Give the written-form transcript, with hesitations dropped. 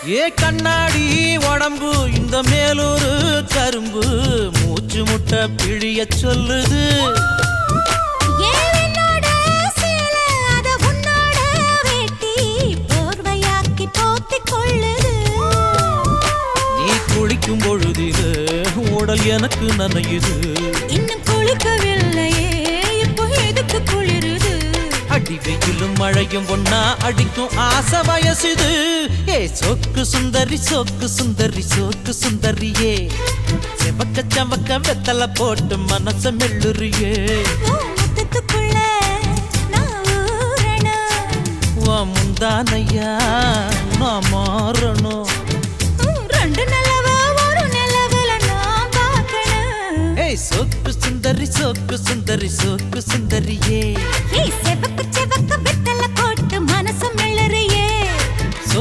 ஏ கண்ணாடி உடம்பு இந்த மேலூரு கரும்பு மூச்சு முட்டை பிழிய சொல்லுது. நீ குளிக்கும் பொழுதிலே உடல் எனக்கு நனையுது. இன்னும் குளிக்கவில்லையே இப்போ எதுக்கு குளிருது? அடி வெயிலும் மழையும் ஒன்னா அடிக்கும் ஆசை வயசுது. ஏ சொக்கு சுந்தரி சொக்கு சுந்தரி சொக்கு சுந்தரியே செவக்க சவக்க வெத்தலை போட்டு மனச மெல்லுறியே. முந்தானையா நான் மாறணும். ரெண்டு நிலவு ஒரு நிலவுல நான் பார்க்கணும். ஏய் சொக்கு சுந்தரி சொக்கு சுந்தரி சொக்கு சுந்தரியே